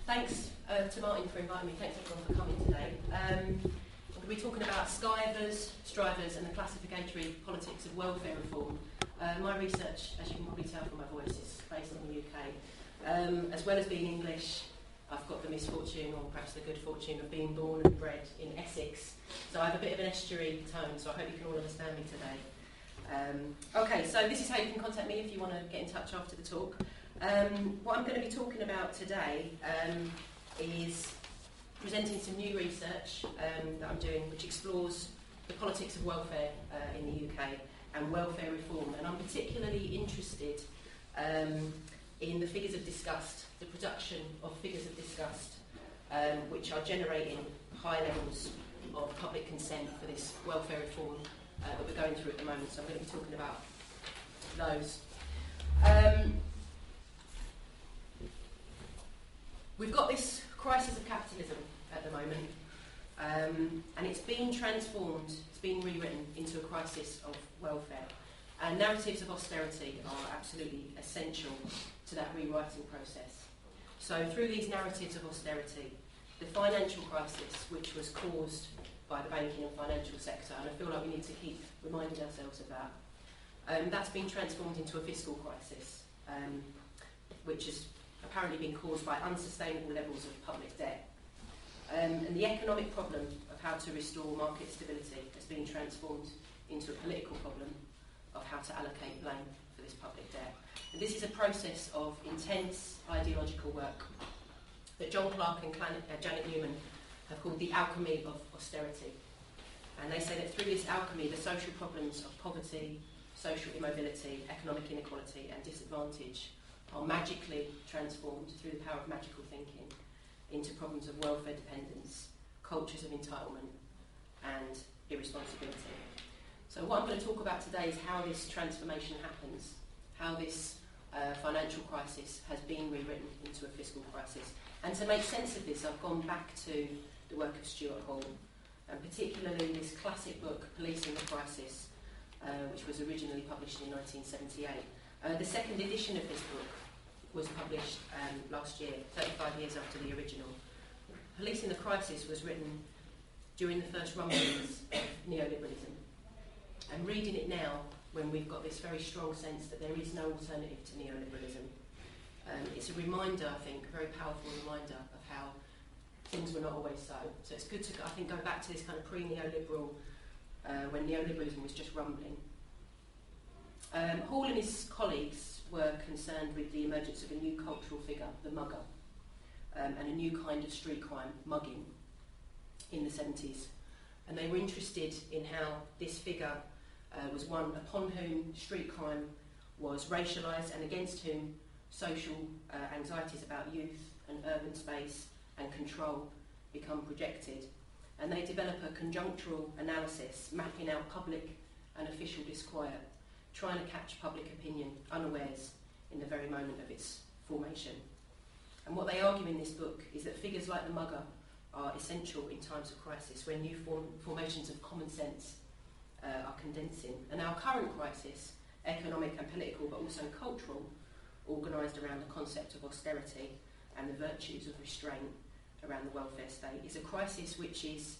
Thanks to Martin for inviting me. Thanks everyone for coming today. I'm going to be talking about Skivers, strivers and the classificatory politics of welfare reform. My research, as you can probably tell from my voice, is based in the UK. As well as being English, I've got the misfortune, or perhaps the good fortune, of being born and bred in Essex. So I have a bit of an estuary tone, so I hope you can all understand me today. Okay, so this is how you can contact me if you want to get in touch after the talk. What I'm going to be talking about today is presenting some new research that I'm doing, which explores the politics of welfare in the UK and welfare reform. And I'm particularly interested in the figures of disgust, the production of figures of disgust, which are generating high levels of public consent for this welfare reform that we're going through at the moment. So I'm going to be talking about those. We've got this crisis of capitalism at the moment, and it's been transformed, it's been rewritten into a crisis of welfare. And narratives of austerity are absolutely essential to that rewriting process. So through these narratives of austerity, the financial crisis, which was caused by the banking and financial sector, and I feel like we need to keep reminding ourselves of that, that's been transformed into a fiscal crisis, which has apparently been caused by unsustainable levels of public debt. And the economic problem of how to restore market stability has been transformed into a political problem of how to allocate blame for this public debt. And this is a process of intense ideological work that John Clark and Janet Newman have called the alchemy of austerity. And they say that through this alchemy, the social problems of poverty, social immobility, economic inequality and disadvantage are magically transformed through the power of magical thinking into problems of welfare dependence, cultures of entitlement and irresponsibility. So what I'm going to talk about today is how this transformation happens, how this financial crisis has been rewritten into a fiscal crisis. And to make sense of this, I've gone back to the work of Stuart Hall, and particularly this classic book, Policing the Crisis, which was originally published in 1978. The second edition of this book was published last year, 35 years after the original. Policing the Crisis was written during the first rumblings of neoliberalism. And reading it now, when we've got this very strong sense that there is no alternative to neoliberalism, it's a reminder, I think, a very powerful reminder of how things were not always so. So it's good to, I think, go back to this kind of pre-neoliberal, when neoliberalism was just rumbling. Hall and his colleagues were concerned with the emergence of a new cultural figure, the mugger, and a new kind of street crime, mugging, in the 70s. And they were interested in how this figure was one upon whom street crime was racialised and against whom social anxieties about youth and urban space and control become projected. And they develop a conjunctural analysis mapping out public and official disquiet, trying to catch public opinion unawares in the very moment of its formation. And what they argue in this book is that figures like the mugger are essential in times of crisis, when new formations of common sense are condensing. And our current crisis, economic and political, but also cultural, organised around the concept of austerity and the virtues of restraint around the welfare state, is a crisis which is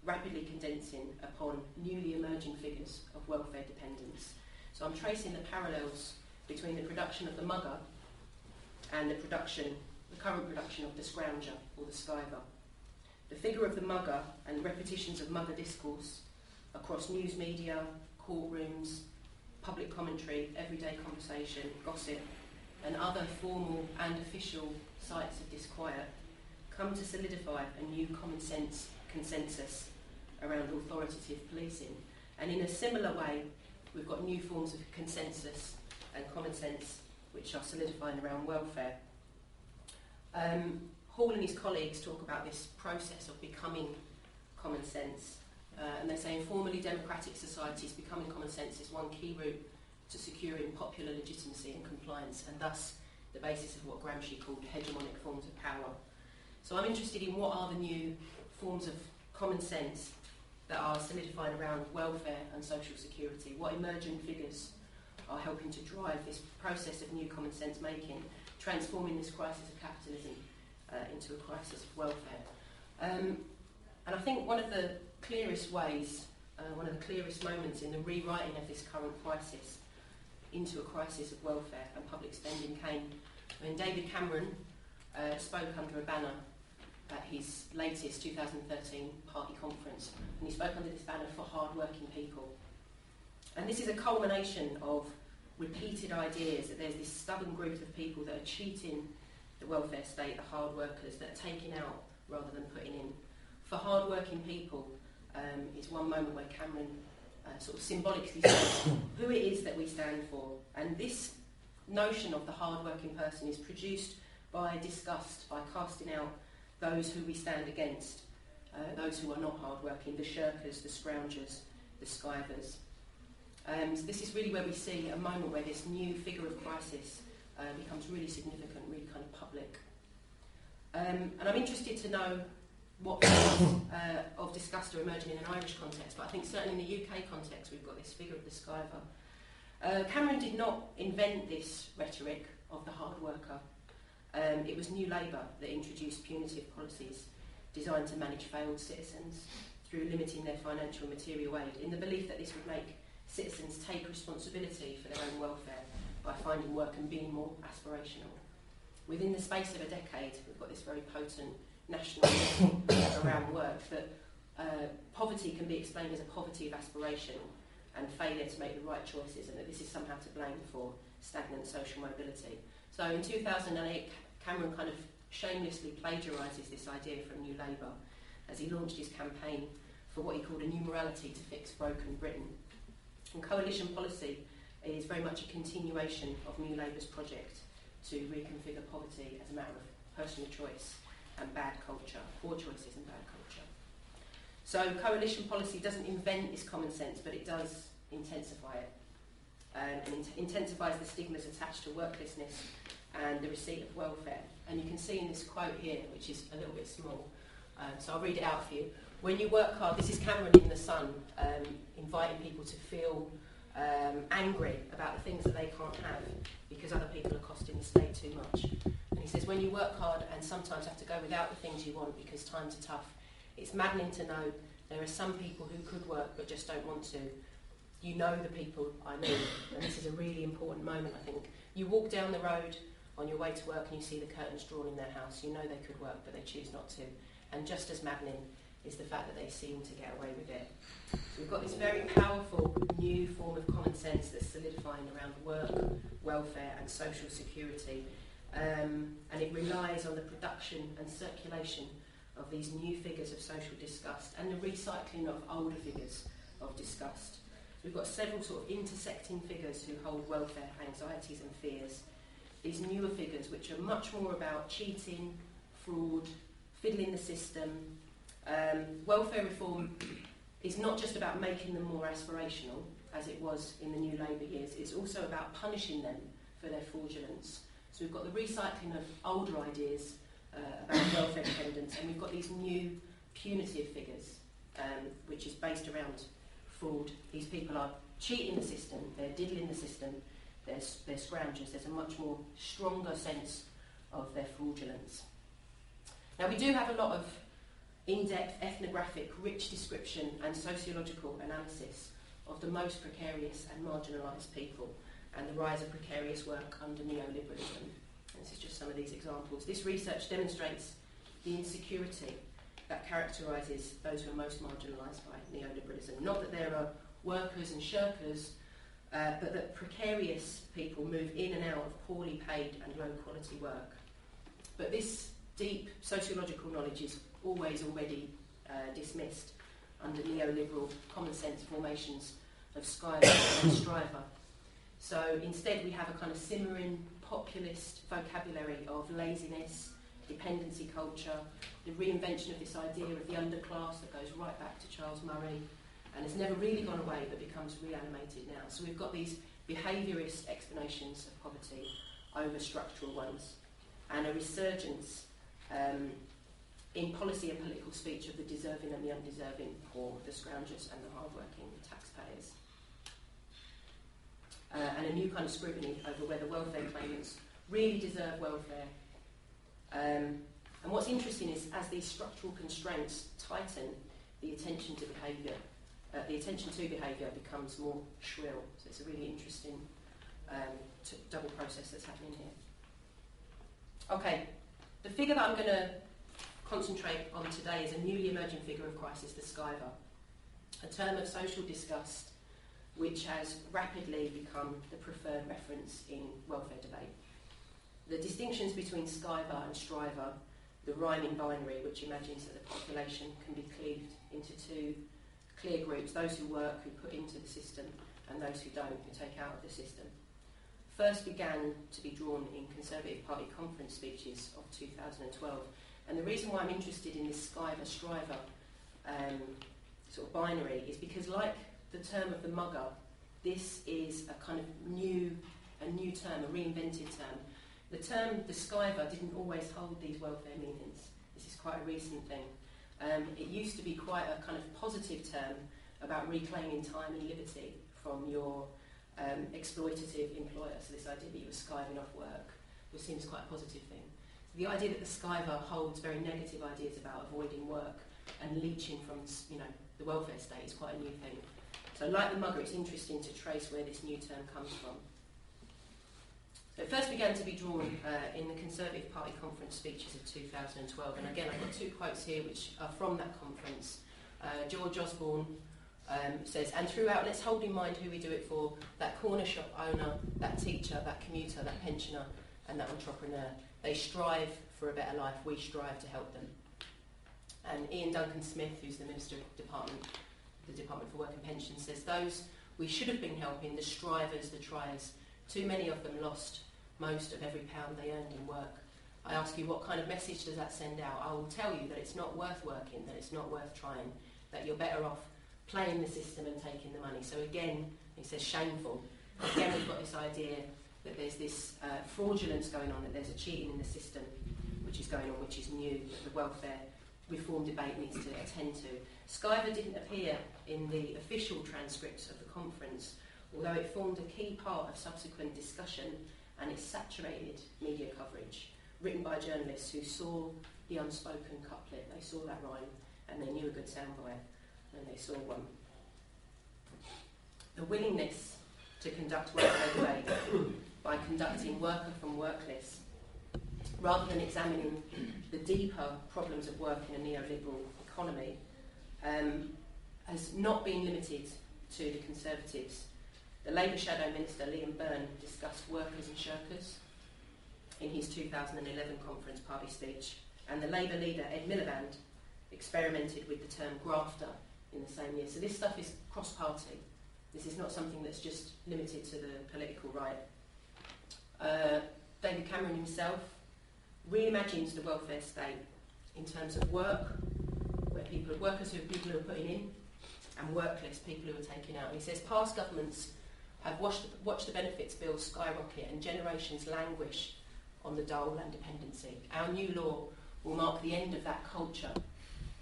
rapidly condensing upon newly emerging figures of welfare dependence. So I'm tracing the parallels between the production of the mugger and the current production of the scrounger or the skiver. The figure of the mugger and repetitions of mugger discourse across news media, courtrooms, public commentary, everyday conversation, gossip, and other formal and official sites of disquiet come to solidify a new common sense consensus around authoritative policing. And in a similar way, we've got new forms of consensus and common sense which are solidifying around welfare. Hall and his colleagues talk about this process of becoming common sense, and they say in formally democratic societies, becoming common sense is one key route to securing popular legitimacy and compliance, and thus the basis of what Gramsci called hegemonic forms of power. So I'm interested in what are the new forms of common sense that are solidifying around welfare and social security, what emergent figures are helping to drive this process of new common sense making, transforming this crisis of capitalism into a crisis of welfare. And I think one of the clearest ways, one of the clearest moments in the rewriting of this current crisis into a crisis of welfare and public spending came when David Cameron spoke under a banner at his latest 2013 party conference, and he spoke under this banner for hard-working people. And this is a culmination of repeated ideas that there's this stubborn group of people that are cheating the welfare state, the hard workers, that are taking out rather than putting in. For hard-working people is one moment where Cameron sort of symbolically says who it is that we stand for. And this notion of the hard-working person is produced by disgust, by casting out those who we stand against, those who are not hard-working, the shirkers, the scroungers, the skivers. So this is really where we see a moment where this new figure of crisis becomes really significant, really kind of public. And I'm interested to know what forms of disgust are emerging in an Irish context, but I think certainly in the UK context we've got this figure of the skiver. Cameron did not invent this rhetoric of the hard worker. It was New Labour that introduced punitive policies designed to manage failed citizens through limiting their financial and material aid, in the belief that this would make citizens take responsibility for their own welfare by finding work and being more aspirational. Within the space of a decade, we've got this very potent national around work, that poverty can be explained as a poverty of aspiration and failure to make the right choices, and that this is somehow to blame for stagnant social mobility. So in 2008, Cameron kind of shamelessly plagiarises this idea from New Labour as he launched his campaign for what he called a new morality to fix broken Britain. And coalition policy is very much a continuation of New Labour's project to reconfigure poverty as a matter of personal choice and bad culture, poor choices and bad culture. So coalition policy doesn't invent this common sense, but it does intensify it. And intensifies the stigmas attached to worklessness and the receipt of welfare. And you can see in this quote here, which is a little bit small, so I'll read it out for you. When you work hard, this is Cameron in the Sun, inviting people to feel angry about the things that they can't have because other people are costing the state too much. And he says, when you work hard and sometimes have to go without the things you want because times are tough, it's maddening to know there are some people who could work but just don't want to. You know the people I mean, and this is a really important moment, I think. You walk down the road on your way to work and you see the curtains drawn in their house. You know they could work, but they choose not to. And just as maddening is the fact that they seem to get away with it. So we've got this very powerful new form of common sense that's solidifying around work, welfare and social security. And it relies on the production and circulation of these new figures of social disgust and the recycling of older figures of disgust. We've got several sort of intersecting figures who hold welfare anxieties and fears. These newer figures, which are much more about cheating, fraud, fiddling the system. Welfare reform is not just about making them more aspirational, as it was in the New Labour years. It's also about punishing them for their fraudulence. So we've got the recycling of older ideas about welfare dependence, and we've got these new punitive figures, which is based around fraud. These people are cheating the system, they're diddling the system, they're scroungers. There's a much more stronger sense of their fraudulence. Now we do have a lot of in-depth ethnographic, rich description and sociological analysis of the most precarious and marginalised people and the rise of precarious work under neoliberalism. And this is just some of these examples. This research demonstrates the insecurity that characterises those who are most marginalised by neoliberalism. Not that there are workers and shirkers, but that precarious people move in and out of poorly paid and low quality work. But this deep sociological knowledge is always already dismissed under neoliberal common sense formations of Skivers and Striver. So instead we have a kind of simmering populist vocabulary of laziness, dependency culture, the reinvention of this idea of the underclass that goes right back to Charles Murray and has never really gone away but becomes reanimated now. So we've got these behaviourist explanations of poverty over structural ones and a resurgence in policy and political speech of the deserving and the undeserving, poor, the scroungers and the hard-working taxpayers. And a new kind of scrutiny over whether welfare claimants really deserve welfare, and And what's interesting is as these structural constraints tighten, the attention to behaviour becomes more shrill. So it's a really interesting double process that's happening here. Okay, the figure that I'm going to concentrate on today is a newly emerging figure of crisis, the skiver, a term of social disgust which has rapidly become the preferred reference in welfare debate. The distinctions between skiver and striver, the rhyming binary which imagines that the population can be cleaved into two clear groups, those who work, who put into the system, and those who don't, who take out of the system, first began to be drawn in Conservative Party conference speeches of 2012. And the reason why I'm interested in this skiver-striver sort of binary is because, like the term of the mugger, this is a kind of new term, a reinvented term. The term the skiver didn't always hold these welfare meanings. This is quite a recent thing. It used to be quite a kind of positive term about reclaiming time and liberty from your exploitative employer. So this idea that you were skiving off work, which seems quite a positive thing. So the idea that the skiver holds very negative ideas about avoiding work and leeching from, the welfare state is quite a new thing. So like the mugger, it's interesting to trace where this new term comes from. So it first began to be drawn in the Conservative Party conference speeches of 2012. And again, I've got two quotes here which are from that conference. George Osborne says, and throughout, let's hold in mind who we do it for, that corner shop owner, that teacher, that commuter, that pensioner, and that entrepreneur. They strive for a better life. We strive to help them. And Ian Duncan Smith, who's the Minister of the Department for Work and Pensions, says, those we should have been helping, the strivers, the triers, too many of them lost most of every pound they earned in work. I ask you, what kind of message does that send out? I will tell you that it's not worth working, that it's not worth trying, that you're better off playing the system and taking the money. So again, he says shameful. Again, we've got this idea that there's this fraudulence going on, that there's a cheating in the system which is going on, which is new, that the welfare reform debate needs to attend to. Skiver didn't appear in the official transcripts of the conference, although it formed a key part of subsequent discussion and it saturated media coverage, written by journalists who saw the unspoken couplet, they saw that rhyme, and they knew a good soundbite, and they saw one. The willingness to conduct welfare debate by conducting worker from workless, rather than examining the deeper problems of work in a neoliberal economy, has not been limited to the Conservatives. The Labour Shadow Minister, Liam Byrne, discussed workers and shirkers in his 2011 conference party speech, and the Labour leader, Ed Miliband, experimented with the term grafter in the same year. So this stuff is cross-party. This is not something that's just limited to the political right. David Cameron himself reimagines the welfare state in terms of work, where workers who are people who are putting in, and workless, people who are taking out. And he says past governments have watched the benefits bills skyrocket and generations languish on the dole and dependency. Our new law will mark the end of that culture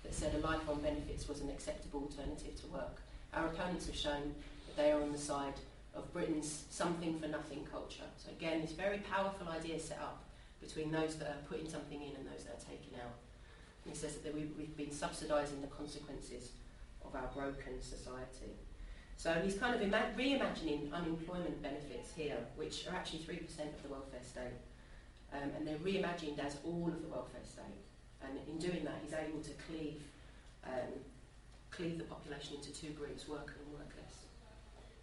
that said a life on benefits was an acceptable alternative to work. Our opponents have shown that they are on the side of Britain's something for nothing culture. So again, this very powerful idea set up between those that are putting something in and those that are taking out. And he says that we've been subsidising the consequences of our broken society. So he's kind of reimagining unemployment benefits here, which are actually 3% of the welfare state. And they're reimagined as all of the welfare state. And in doing that, he's able to cleave the population into two groups, worker and workless.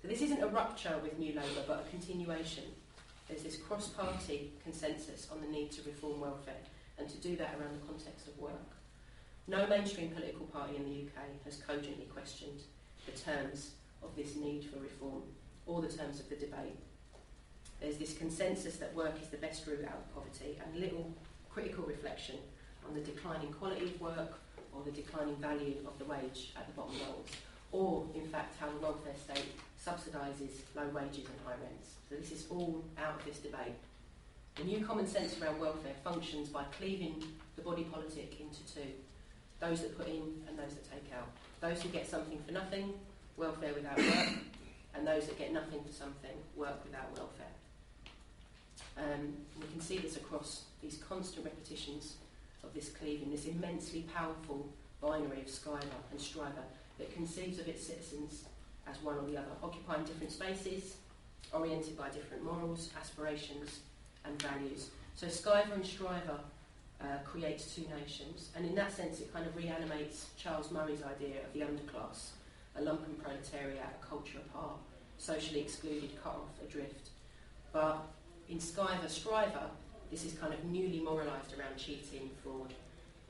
So this isn't a rupture with New Labour, but a continuation. There's this cross-party consensus on the need to reform welfare, and to do that around the context of work. No mainstream political party in the UK has cogently questioned the terms of this need for reform, or the terms of the debate. There's this consensus that work is the best route out of poverty, and little critical reflection on the declining quality of work or the declining value of the wage at the bottom rolls, or in fact how the welfare state subsidises low wages and high rents. So this is all out of this debate. The new common sense around welfare functions by cleaving the body politic into two: those that put in and those that take out. Those who get something for nothing, welfare without work, and those that get nothing for something, work without welfare. We can see this across these constant repetitions of this cleaving, this immensely powerful binary of Skiver and Striver that conceives of its citizens as one or the other, occupying different spaces, oriented by different morals, aspirations and values. So Skiver and Striver creates two nations, and in that sense it kind of reanimates Charles Murray's idea of the underclass, a lumpen proletariat, a culture apart, socially excluded, cut off, adrift. But in Skiver, Striver, this is kind of newly moralised around cheating, fraud,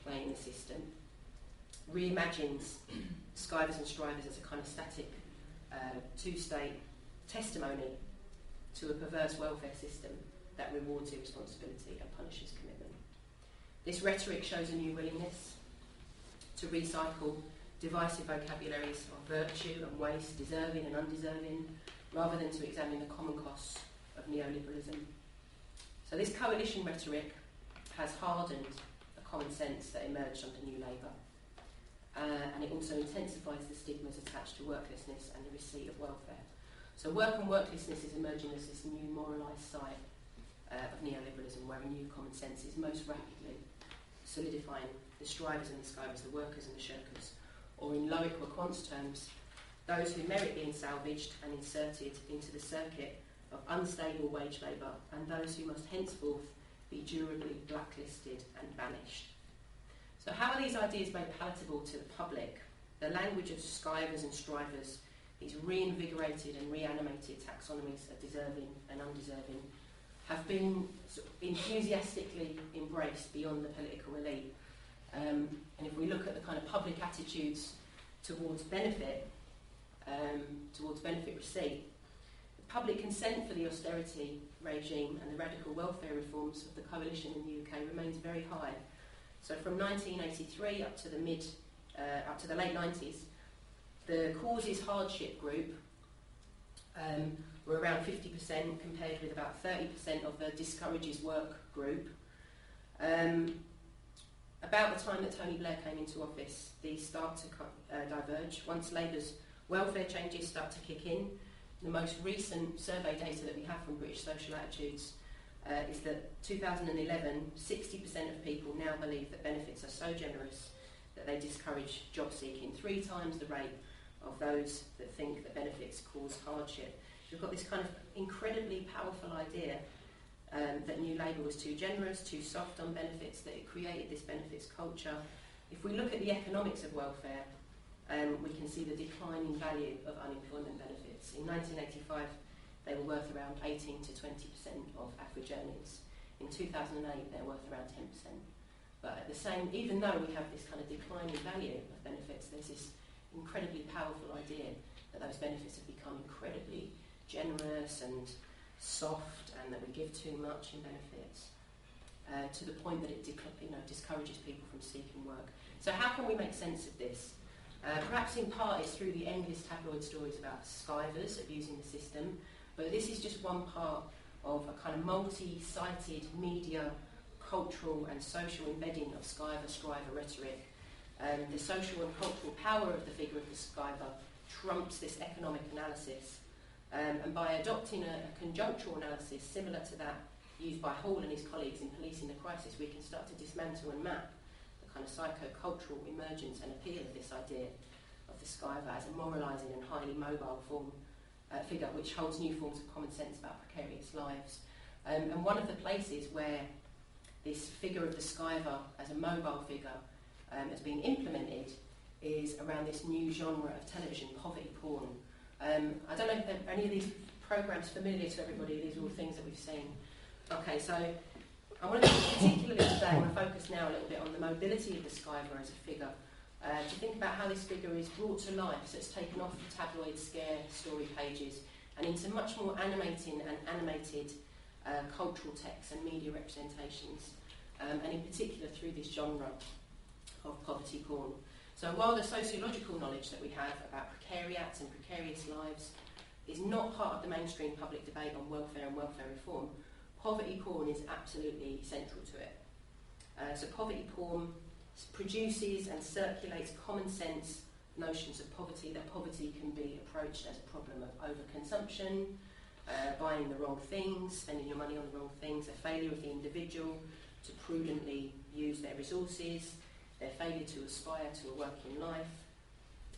playing the system. Reimagines Skivers and Strivers as a kind of static two-state testimony to a perverse welfare system that rewards irresponsibility and punishes commitment. This rhetoric shows a new willingness to recycle divisive vocabularies of virtue and waste, deserving and undeserving, rather than to examine the common costs of neoliberalism. So this coalition rhetoric has hardened the common sense that emerged under New Labour, and it also intensifies the stigmas attached to worklessness and the receipt of welfare. So work and worklessness is emerging as this new moralised side of neoliberalism, where a new common sense is most rapidly solidifying the strivers and the skivers, the workers and the shirkers, or in Loic or Quant's terms, those who merit being salvaged and inserted into the circuit of unstable wage labour, and those who must henceforth be durably blacklisted and banished. So how are these ideas made palatable to the public? The language of skivers and strivers, these reinvigorated and reanimated taxonomies of deserving and undeserving, have been enthusiastically embraced beyond the political elite. And if we look at the kind of public attitudes towards benefit receipt, the public consent for the austerity regime and the radical welfare reforms of the coalition in the UK remains very high. So from 1983 up to the late 90s, the causes hardship group were around 50%, compared with about 30% of the discourages work group. About the time that Tony Blair came into office, these start to diverge. Once Labour's welfare changes start to kick in, the most recent survey data that we have from British Social Attitudes is that 2011, 60% of people now believe that benefits are so generous that they discourage job seeking, 3 times the rate of those that think that benefits cause hardship. We've got this kind of incredibly powerful idea that New Labour was too generous, too soft on benefits, that it created this benefits culture. If we look at the economics of welfare, we can see the declining value of unemployment benefits. In 1985, they were worth around 18 to 20% of average earnings. In 2008, they're worth around 10%. But at the same, even though we have this kind of declining value of benefits, there's this incredibly powerful idea that those benefits have become incredibly generous and soft, and that we give too much in benefits, to the point that it discourages people from seeking work. So how can we make sense of this? Perhaps in part it's through the endless tabloid stories about skivers abusing the system, but this is just one part of a kind of multi-sided media, cultural and social embedding of skiver-striver rhetoric. The social and cultural power of the figure of the skiver trumps this economic analysis. And by adopting a conjunctural analysis similar to that used by Hall and his colleagues in Policing the Crisis, we can start to dismantle and map the kind of psycho-cultural emergence and appeal of this idea of the skiver as a moralising and highly mobile figure which holds new forms of common sense about precarious lives. And one of the places where this figure of the skiver as a mobile figure has been implemented is around this new genre of television, poverty porn. I don't know if any of these programmes familiar to everybody. These are all things that we've seen. Okay, so I want to particularly today, I want to focus now a little bit on the mobility of the skiver as a figure, to think about how this figure is brought to life, so it's taken off the tabloid scare story pages and into much more animating and animated cultural texts and media representations, and in particular through this genre of poverty porn. So while the sociological knowledge that we have about precariats and precarious lives is not part of the mainstream public debate on welfare and welfare reform, poverty porn is absolutely central to it. So poverty porn produces and circulates common sense notions of poverty, that poverty can be approached as a problem of overconsumption, buying the wrong things, spending your money on the wrong things, a failure of the individual, to prudently use their resources, their failure to aspire to a working life,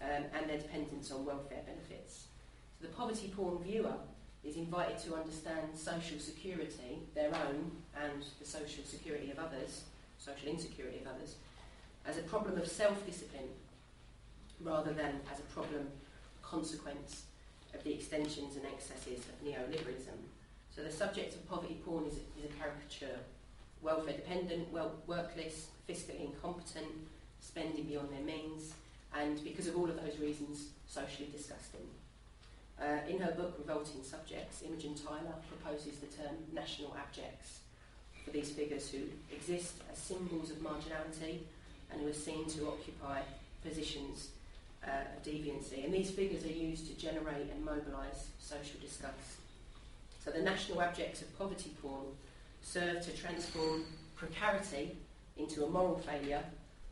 and their dependence on welfare benefits. So the poverty-porn viewer is invited to understand social security, their own and the social security of others, social insecurity of others, as a problem of self-discipline rather than as a problem consequence of the extensions and excesses of neoliberalism. So the subject of poverty porn is a caricature. Welfare dependent, workless, fiscally incompetent, spending beyond their means, and because of all of those reasons, socially disgusting. In her book, Revolting Subjects, Imogen Tyler proposes the term national abjects for these figures who exist as symbols of marginality and who are seen to occupy positions of deviancy. And these figures are used to generate and mobilise social disgust. So the national abjects of poverty porn serve to transform precarity into a moral failure,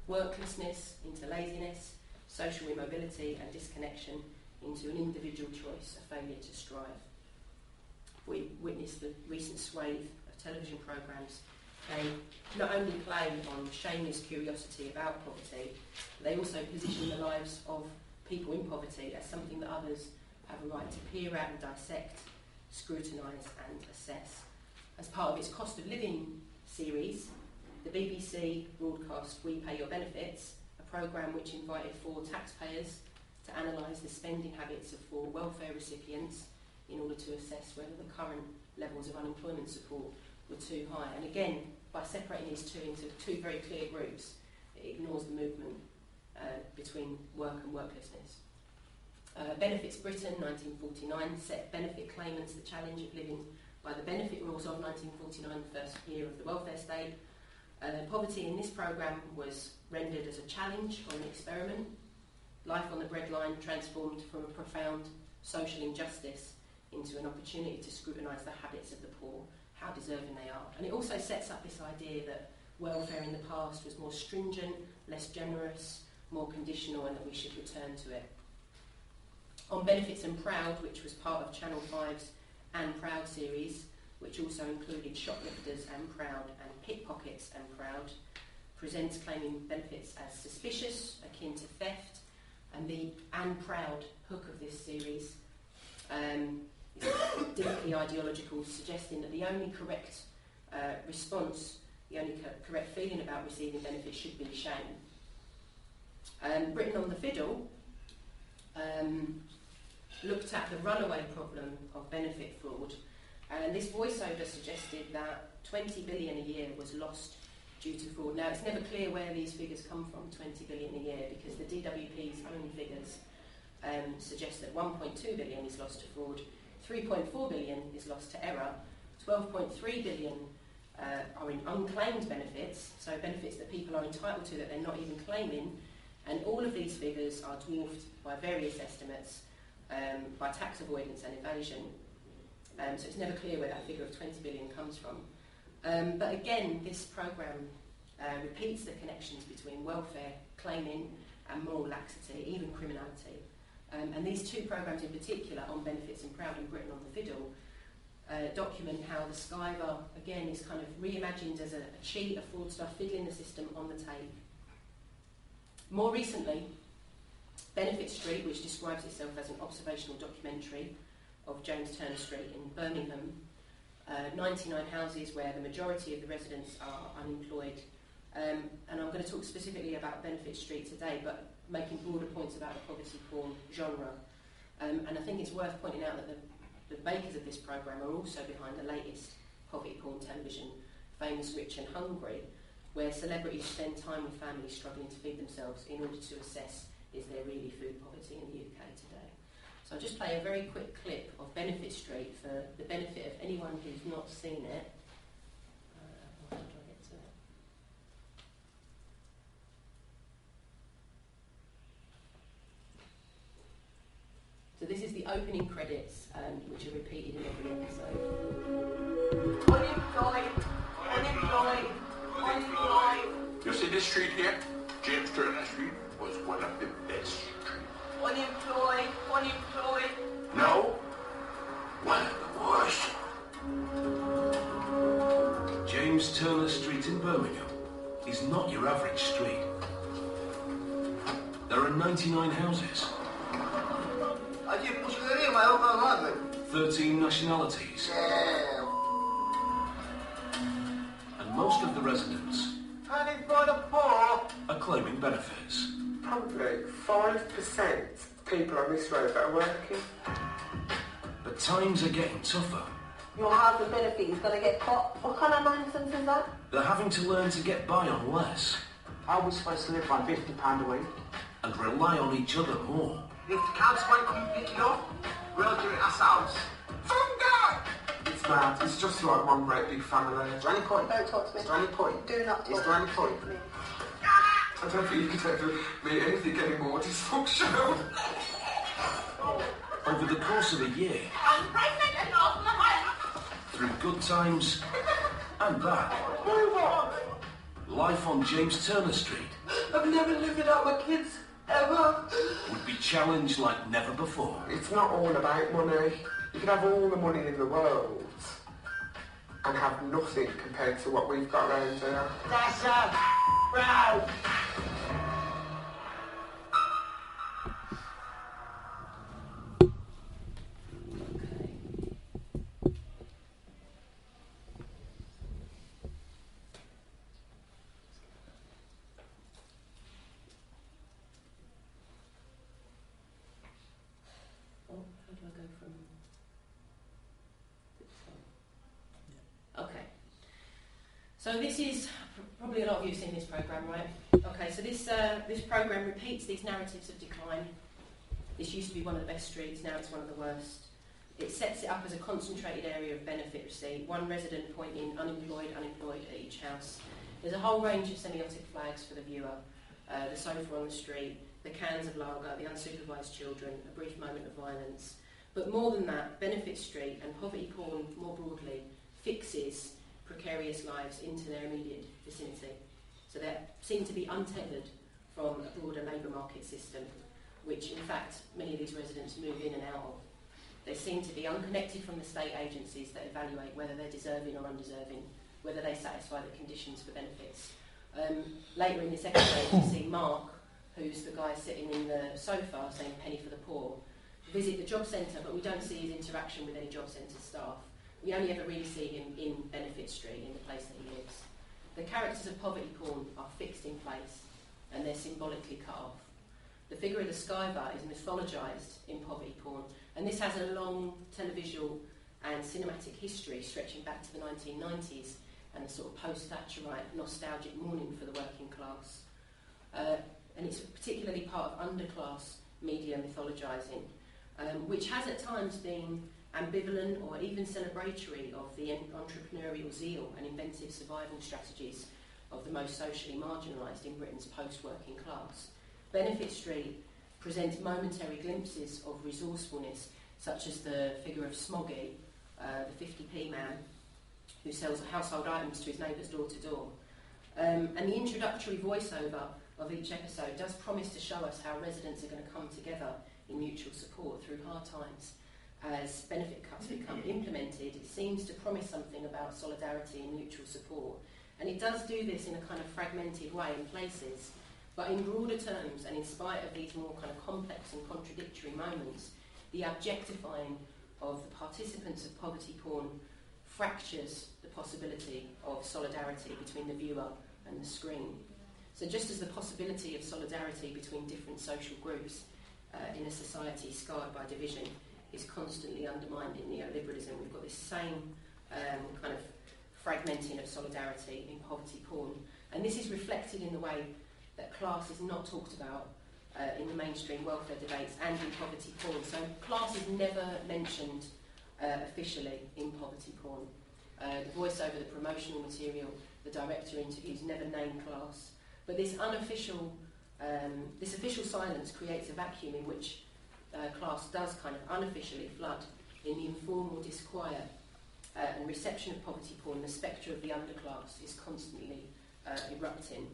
worklessness into laziness, social immobility and disconnection into an individual choice, a failure to strive. We witnessed the recent swathe of television programmes. They not only play on shameless curiosity about poverty, but they also position the lives of people in poverty as something that others have a right to peer at and dissect, scrutinise and assess. As part of its cost of living series, the BBC broadcast We Pay Your Benefits, a programme which invited 4 taxpayers to analyse the spending habits of 4 welfare recipients in order to assess whether the current levels of unemployment support were too high. And again, by separating these two into 2 very clear groups, it ignores the movement between work and worklessness. Benefits Britain, 1949, set benefit claimants the challenge of living by the benefit rules of 1949, the first year of the welfare state. Poverty in this programme was rendered as a challenge or an experiment. Life on the breadline transformed from a profound social injustice into an opportunity to scrutinise the habits of the poor, how deserving they are. And it also sets up this idea that welfare in the past was more stringent, less generous, more conditional, and that we should return to it. On Benefits and Proud, which was part of Channel 5's And Proud series, which also included Shoplifters and Proud and Pickpockets and Proud, presents claiming benefits as suspicious, akin to theft, and the And Proud hook of this series is deeply ideological, suggesting that the only correct response, the only correct feeling about receiving benefits should be shame. Britain on the Fiddle looked at the runaway problem of benefit fraud, and this voiceover suggested that 20 billion a year was lost due to fraud. Now, it's never clear where these figures come from, 20 billion a year, because the DWP's own figures suggest that 1.2 billion is lost to fraud, 3.4 billion is lost to error, 12.3 billion are in unclaimed benefits, so benefits that people are entitled to that they're not even claiming, and all of these figures are dwarfed by various estimates by tax avoidance and evasion. So it's never clear where that figure of 20 billion comes from. But again, this programme repeats the connections between welfare claiming and moral laxity, even criminality. And these 2 programmes in particular, on Benefits and Proud and Britain on the Fiddle, document how the Skiver, again, is kind of reimagined as a cheat, a fraudster, fiddling the system on the take. More recently, Benefit Street, which describes itself as an observational documentary of James Turner Street in Birmingham, 99 houses where the majority of the residents are unemployed. And I'm going to talk specifically about Benefit Street today, but making broader points about the poverty porn genre. And I think it's worth pointing out that the makers of this programme are also behind the latest poverty porn television, Famous, Rich and Hungry, where celebrities spend time with families struggling to feed themselves in order to assess is there really food poverty in the UK today. So I'll just play a very quick clip of Benefit Street for the benefit of anyone who's not seen it. How do I get to it? So this is the opening credits, which are repeated in every episode. Unemployed, unemployed, unemployed. You see this street here? James Turner Street was one of the best streets. Unemployed, unemployed. No, one of the worst. James Turner Street in Birmingham. 99 houses. 13 nationalities. And most of the residents are claiming benefits. Probably 5% people on this road that are working. But times are getting tougher. Your housing benefit is going to get cut. What kind of nonsense is that? They're having to learn to get by on less. Are we supposed to live on £50 a week? And rely on each other more. If the council won't come pick it up, we'll do it ourselves. It's mad. It's just like one great big family. Is there any point? Don't talk to me. Is there any point? Do not talk Is there any to point? me. I don't think you could ever meet anything anymore dysfunctional. Over the course of a year, I'm pregnant and off my head. through good times and bad, Move on. life on James Turner Street I've never lived without my kids, ever. would be challenged like never before. It's not all about money. You can have all the money in the world and have nothing compared to what we've got around here. That's a row. How do I go from... Okay. So this is, probably a lot of you have seen this programme, right? Okay, so this programme repeats these narratives of decline. This used to be one of the best streets, now it's one of the worst. It sets it up as a concentrated area of benefit receipt, one resident pointing unemployed at each house. There's a whole range of semiotic flags for the viewer. The sofa on the street, the cans of lager, the unsupervised children, a brief moment of violence. But more than that, Benefit Street and poverty porn more broadly fixes precarious lives into their immediate vicinity. So they seem to be untethered from a broader labour market system, which in fact many of these residents move in and out of. They seem to be unconnected from the state agencies that evaluate whether they're deserving or undeserving, whether they satisfy the conditions for benefits. Later in this episode you see Mark, who's the guy sitting in the sofa saying penny for the poor, visit the job centre, but we don't see his interaction with any job centre staff. We only ever really see him in Benefit Street, in the place that he lives. The characters of poverty porn are fixed in place and they're symbolically cut off. The figure of the Skiver is mythologised in poverty porn, and this has a long televisual and cinematic history stretching back to the 1990s and a sort of post-Thatcherite nostalgic mourning for the working class. And it's particularly part of underclass media mythologising, which has at times been ambivalent or even celebratory of the entrepreneurial zeal and inventive survival strategies of the most socially marginalised in Britain's post-working class. Benefit Street presents momentary glimpses of resourcefulness, such as the figure of Smoggy, the 50p man, who sells household items to his neighbours door to door. And the introductory voiceover of each episode does promise to show us how residents are going to come together in mutual support through hard times. As benefit cuts become implemented, it seems to promise something about solidarity and mutual support. And it does do this in a kind of fragmented way in places, but in broader terms, and in spite of these more kind of complex and contradictory moments, the objectifying of the participants of poverty porn fractures the possibility of solidarity between the viewer and the screen. So just as the possibility of solidarity between different social groups in a society scarred by division is constantly undermined in neoliberalism, we've got this same kind of fragmenting of solidarity in poverty porn. And this is reflected in the way that class is not talked about in the mainstream welfare debates and in poverty porn. So class is never mentioned officially in poverty porn. The voiceover, the promotional material, the director interviews never name class. But this unofficial, this official silence creates a vacuum in which class does kind of unofficially flood in the informal disquiet and reception of poverty porn. The spectre of the underclass is constantly erupting.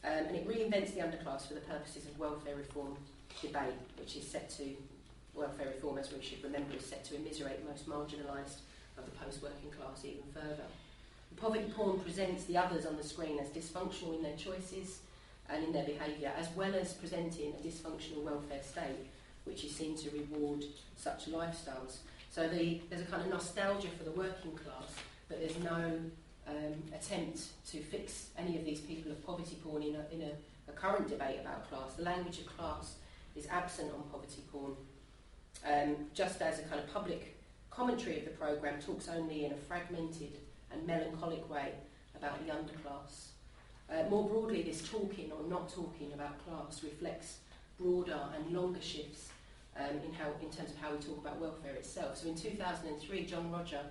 And it reinvents the underclass for the purposes of welfare reform debate, which is set to, welfare reform, as we should remember, is set to immiserate the most marginalised of the post-working class even further. The poverty porn presents the others on the screen as dysfunctional in their choices, and in their behaviour, as well as presenting a dysfunctional welfare state which is seen to reward such lifestyles. So there's a kind of nostalgia for the working class, but there's no attempt to fix any of these people of poverty porn in a current debate about class. The language of class is absent on poverty porn, just as a kind of public commentary of the programme talks only in a fragmented and melancholic way about the underclass. More broadly, this talking or not talking about class reflects broader and longer shifts in terms of how we talk about welfare itself. So in 2003, John Roger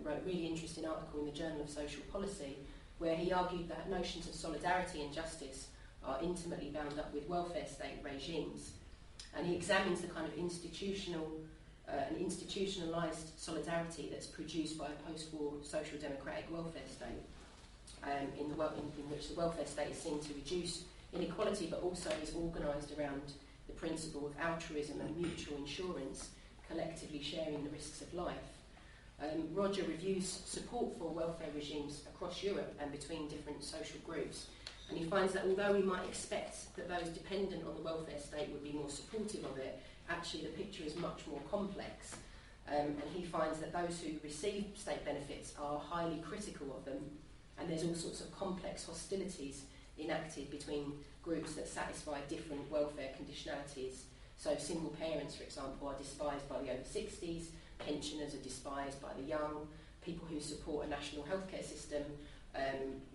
wrote a really interesting article in the Journal of Social Policy where he argued that notions of solidarity and justice are intimately bound up with welfare state regimes. And he examines the kind of institutionalised solidarity that's produced by a post-war social democratic welfare state, in which the welfare state is seen to reduce inequality but also is organised around the principle of altruism and mutual insurance, collectively sharing the risks of life. Roger reviews support for welfare regimes across Europe and between different social groups, and he finds that although we might expect that those dependent on the welfare state would be more supportive of it, actually the picture is much more complex, and he finds that those who receive state benefits are highly critical of them, and there's all sorts of complex hostilities enacted between groups that satisfy different welfare conditionalities. So single parents, for example, are despised by the over 60s, pensioners are despised by the young, people who support a national healthcare system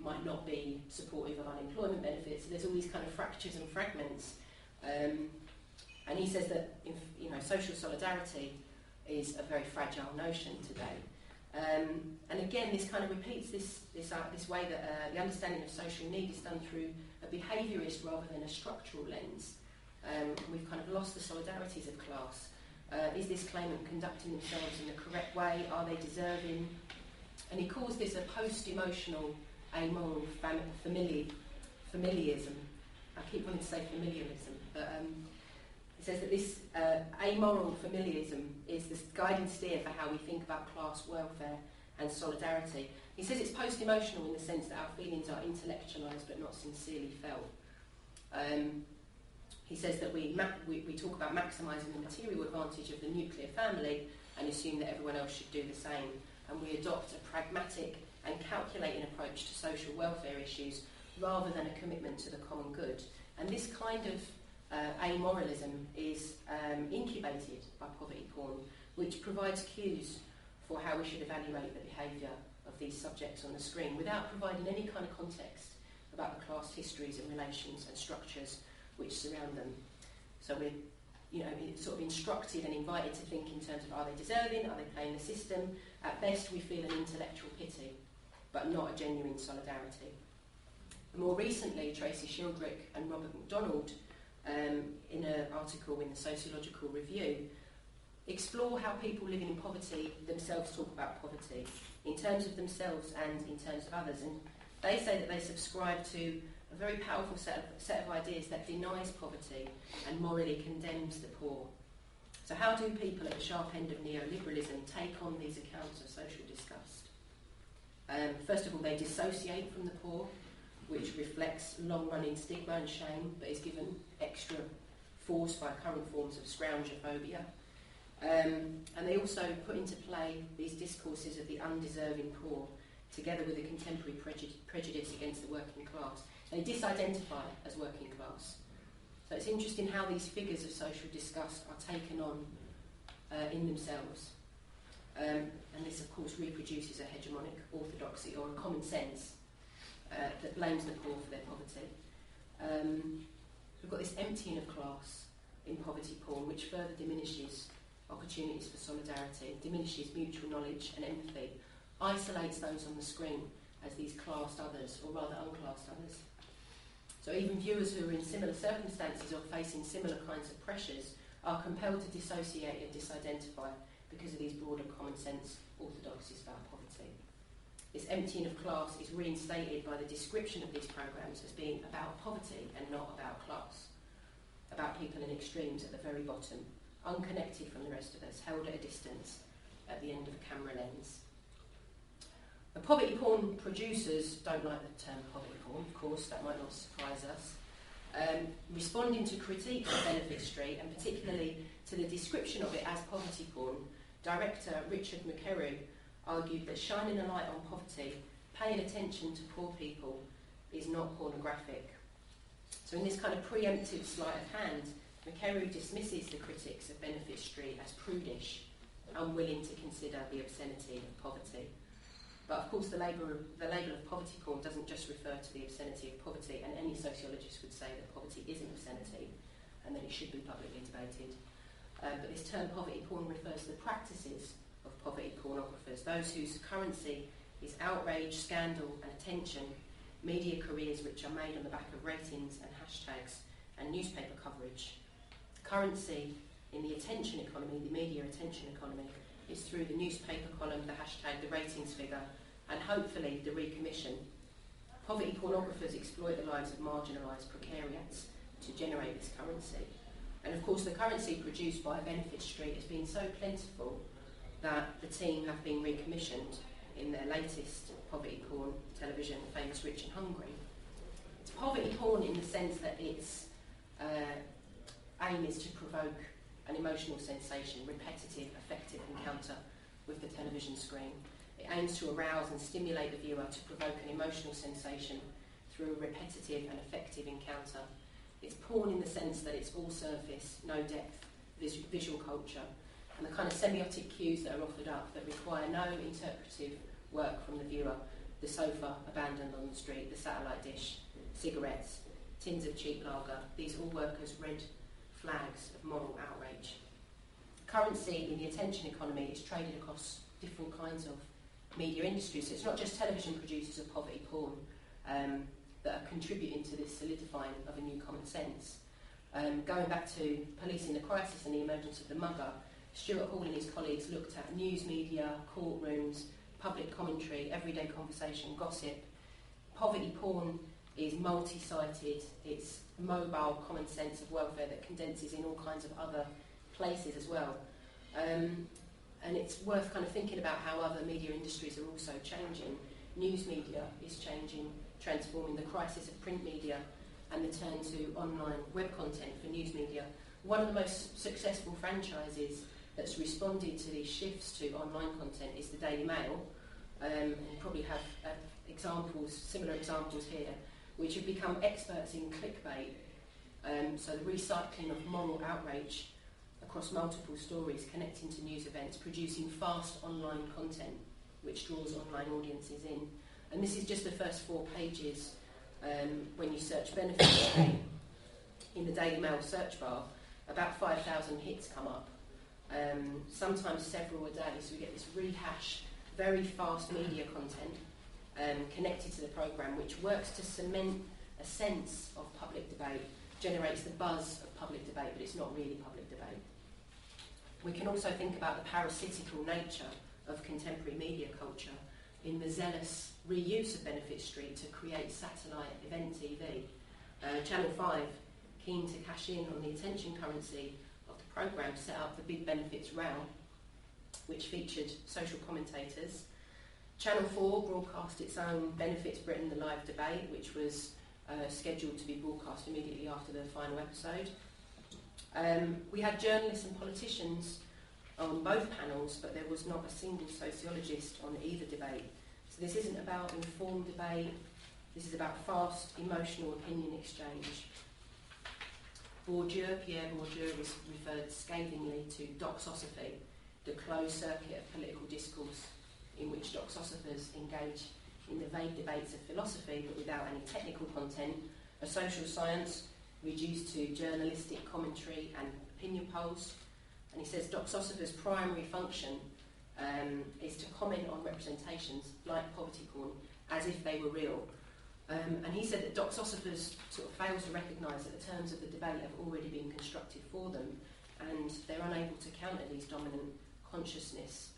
might not be supportive of unemployment benefits. So there's all these kind of fractures and fragments. And he says that social solidarity is a very fragile notion today. And again, this kind of repeats this way that the understanding of social need is done through a behaviourist rather than a structural lens. We've kind of lost the solidarities of class. Is this claimant conducting themselves in the correct way? Are they deserving? And he calls this a post-emotional, amoral familiarism. I keep wanting to say familiarism, but he says that this amoral familiarism is the guiding steer for how we think about class welfare and solidarity. He says it's post-emotional in the sense that our feelings are intellectualised but not sincerely felt. He says that we talk about maximising the material advantage of the nuclear family and assume that everyone else should do the same, and we adopt a pragmatic and calculating approach to social welfare issues rather than a commitment to the common good. And this kind of amoralism is incubated by poverty porn, which provides cues for how we should evaluate the behaviour of these subjects on the screen without providing any kind of context about the class histories and relations and structures which surround them. So we're sort of instructed and invited to think in terms of, are they deserving, are they playing the system? At best we feel an intellectual pity, but not a genuine solidarity. More recently, Tracey Shildrick and Robert MacDonald, in an article in the Sociological Review, explore how people living in poverty themselves talk about poverty, in terms of themselves and in terms of others. And they say that they subscribe to a very powerful set of ideas that denies poverty and morally condemns the poor. So how do people at the sharp end of neoliberalism take on these accounts of social disgust? First of all, they dissociate from the poor, which reflects long-running stigma and shame, but is given extra force by current forms of scrounger-phobia. And they also put into play these discourses of the undeserving poor, together with a contemporary prejudice against the working class. They disidentify as working class. So it's interesting how these figures of social disgust are taken on in themselves. And this, of course, reproduces a hegemonic orthodoxy or a common sense that blames the poor for their poverty. We've got this emptying of class in poverty porn, which further diminishes opportunities for solidarity, diminishes mutual knowledge and empathy, isolates those on the screen as these classed others, or rather unclassed others. So even viewers who are in similar circumstances or facing similar kinds of pressures are compelled to dissociate and disidentify because of these broader common sense orthodoxies about poverty. This emptying of class is reinstated by the description of these programmes as being about poverty and not about class, about people in extremes at the very bottom, unconnected from the rest of us, held at a distance at the end of a camera lens. The poverty porn producers don't like the term poverty porn, of course, that might not surprise us. Responding to critique of Benefit Street, and particularly to the description of it as poverty porn, director Richard McKerrow argued that shining a light on poverty, paying attention to poor people, is not pornographic. So in this kind of preemptive sleight of hand, McKerrow dismisses the critics of Benefit Street as prudish, unwilling to consider the obscenity of poverty. But of course the label of poverty porn doesn't just refer to the obscenity of poverty, and any sociologist would say that poverty is an obscenity and that it should be publicly debated. But this term poverty porn refers to the practices of poverty pornographers, those whose currency is outrage, scandal and attention, media careers which are made on the back of ratings and hashtags and newspaper coverage. Currency in the attention economy, the media attention economy, is through the newspaper column, the hashtag, the ratings figure, and hopefully the recommission. Poverty pornographers exploit the lives of marginalised precariats to generate this currency. And of course the currency produced by Benefit Street has been so plentiful that the team have been recommissioned in their latest poverty porn television, Famous, Rich and Hungry. It's poverty porn in the sense that its aim is to provoke an emotional sensation, repetitive, effective encounter with the television screen. It aims to arouse and stimulate the viewer to provoke an emotional sensation through a repetitive and effective encounter. It's porn in the sense that it's all surface, no depth, visual culture, and the kind of semiotic cues that are offered up that require no interpretive work from the viewer. The sofa abandoned on the street, the satellite dish, cigarettes, tins of cheap lager, these all work as red flags of moral outrage. Currency in the attention economy is traded across different kinds of media industries. So it's not just television producers of poverty porn that are contributing to this solidifying of a new common sense. Going back to policing the crisis and the emergence of the mugger, Stuart Hall and his colleagues looked at news media, courtrooms, public commentary, everyday conversation, gossip. Poverty porn is multi-sited, it's mobile common sense of welfare that condenses in all kinds of other places as well. And it's worth kind of thinking about how other media industries are also changing. News media is changing, transforming. The crisis of print media and the turn to online web content for news media. One of the most successful franchises that's responded to these shifts to online content is the Daily Mail. You probably have similar examples here, which have become experts in clickbait. So the recycling of moral outrage across multiple stories, connecting to news events, producing fast online content which draws online audiences in. And this is just the first 4 pages. When you search Benefit Street in the Daily Mail search bar, about 5,000 hits come up, sometimes several a day. So we get this rehashed, very fast media content connected to the programme, which works to cement a sense of public debate, generates the buzz of public debate, but it's not really public debate. We can also think about the parasitical nature of contemporary media culture in the zealous reuse of Benefit Street to create satellite event TV. Channel 5, keen to cash in on the attention currency of the programme, set up the Big Benefits Row, which featured social commentators. Channel 4 broadcast its own Benefits Britain, the live debate, which was scheduled to be broadcast immediately after the final episode. We had journalists and politicians on both panels, but there was not a single sociologist on either debate. So this isn't about informed debate, this is about fast, emotional opinion exchange. Pierre Bourdieu referred scathingly to doxosophy, the closed circuit of political discourse in which doxosophers engage in the vague debates of philosophy but without any technical content, a social science reduced to journalistic commentary and opinion polls. And he says doxosophers' primary function is to comment on representations like poverty porn as if they were real. And he said that doxosophers sort of fail to recognise that the terms of the debate have already been constructed for them, and they're unable to counter these dominant consciousness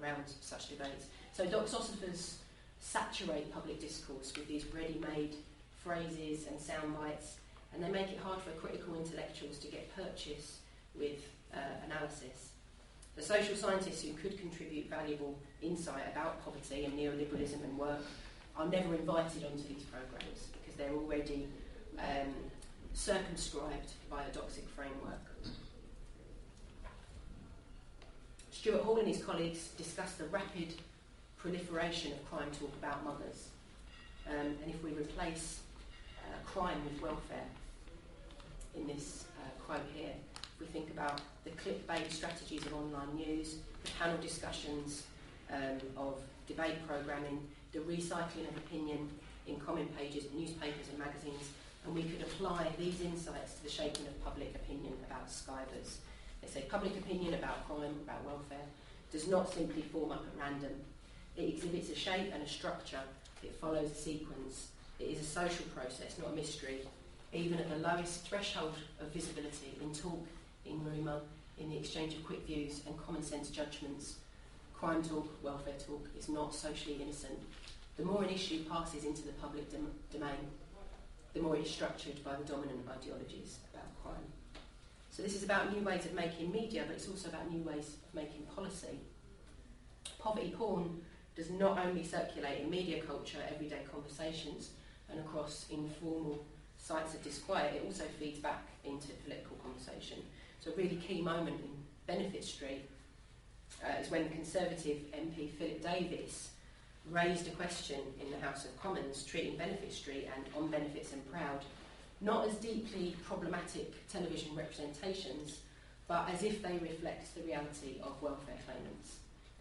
around such debates. So doxosophers saturate public discourse with these ready-made phrases and sound bites, and they make it hard for critical intellectuals to get purchase with analysis. The social scientists who could contribute valuable insight about poverty and neoliberalism and work are never invited onto these programmes because they're already circumscribed by a doxic framework. Stuart Hall and his colleagues discussed the rapid proliferation of crime talk about mothers. And if we replace crime with welfare in this quote here, if we think about the clickbait strategies of online news, the panel discussions of debate programming, the recycling of opinion in comment pages, newspapers and magazines, and we could apply these insights to the shaping of public opinion about Skivers. They say public opinion about crime, about welfare, does not simply form up at random. It exhibits a shape and a structure. It follows a sequence. It is a social process, not a mystery. Even at the lowest threshold of visibility, in talk, in rumour, in the exchange of quick views and common sense judgments, crime talk, welfare talk is not socially innocent. The more an issue passes into the public domain, the more it is structured by the dominant ideologies about crime. So this is about new ways of making media, but it's also about new ways of making policy. Poverty porn does not only circulate in media culture, everyday conversations, and across informal sites of disquiet, it also feeds back into political conversation. So a really key moment in Benefit Street is when Conservative MP Philip Davis raised a question in the House of Commons treating Benefit Street and On Benefits and Proud not as deeply problematic television representations, but as if they reflect the reality of welfare claimants.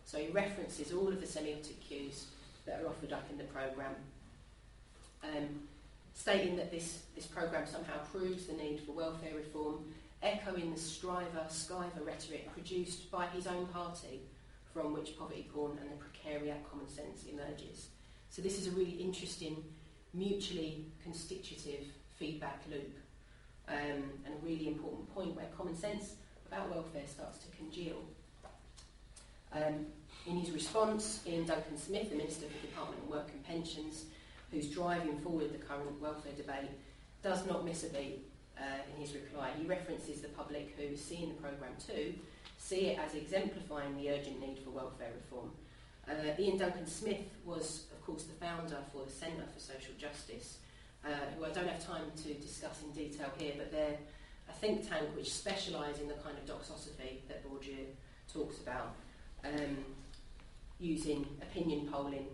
So he references all of the semiotic cues that are offered up in the programme, stating that this programme somehow proves the need for welfare reform, echoing the Skiver rhetoric produced by his own party, from which poverty porn and the precariat common sense emerges. So this is a really interesting, mutually constitutive feedback loop, and a really important point where common sense about welfare starts to congeal. In his response, Ian Duncan Smith, the Minister for Department of Work and Pensions, who's driving forward the current welfare debate, does not miss a beat in his reply. He references the public who, seeing the programme too, see it as exemplifying the urgent need for welfare reform. Ian Duncan Smith was, of course, the founder for the Centre for Social Justice, who I don't have time to discuss in detail here, but they're a think tank which specialise in the kind of doxosophy that Bourdieu talks about, using opinion polling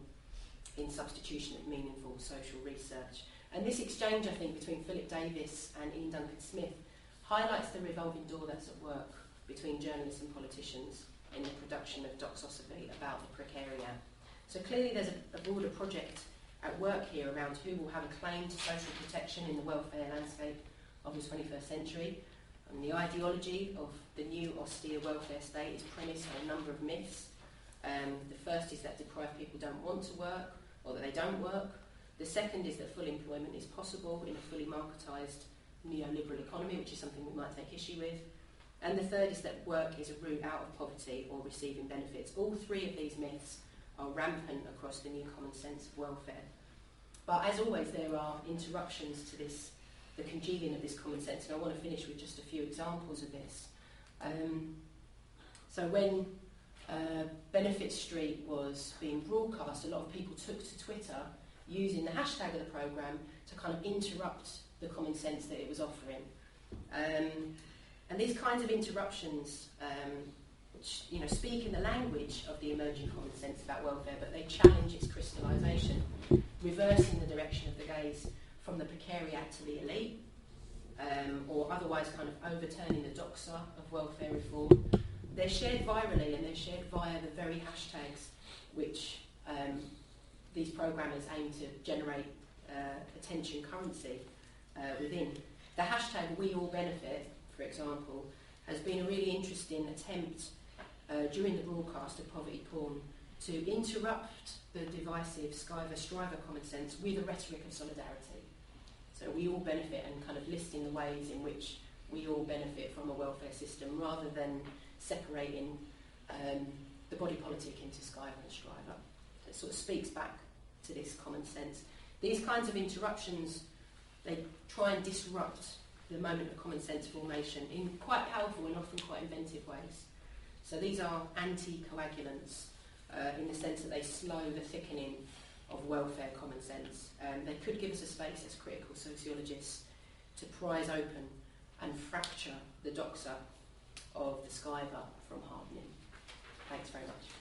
in substitution of meaningful social research. And this exchange, I think, between Philip Davis and Ian Duncan Smith highlights the revolving door that's at work between journalists and politicians in the production of doxosophy about the precariat. So clearly there's a broader project at work here around who will have a claim to social protection in the welfare landscape of the 21st century. And the ideology of the new austere welfare state is premised on a number of myths. The first is that deprived people don't want to work, or that they don't work. The second is that full employment is possible in a fully marketised neoliberal economy, which is something we might take issue with. And the third is that work is a route out of poverty or receiving benefits. All three of these myths are rampant across the new common sense of welfare. But as always, there are interruptions to this, the congealing of this common sense, and I want to finish with just a few examples of this. So when Benefit Street was being broadcast, a lot of people took to Twitter using the hashtag of the programme to kind of interrupt the common sense that it was offering. And these kinds of interruptions speak in the language of the emerging common sense about welfare, but they challenge its crystallisation, reversing the direction of the gaze from the precariat to the elite, or otherwise kind of overturning the doxa of welfare reform. They're shared virally, and they're shared via the very hashtags which these programmers aim to generate attention currency within. The hashtag We All Benefit, for example, has been a really interesting attempt during the broadcast of poverty porn to interrupt the divisive Skiver-Striver common sense with a rhetoric of solidarity. So we all benefit, and kind of listing the ways in which we all benefit from a welfare system, rather than separating the body politic into Skiver and Striver. It sort of speaks back to this common sense. These kinds of interruptions, they try and disrupt the moment of common sense formation in quite powerful and often quite inventive ways. So these are anticoagulants in the sense that they slow the thickening of welfare common sense. They could give us a space as critical sociologists to prise open and fracture the doxa of the skiver from hardening. Thanks very much.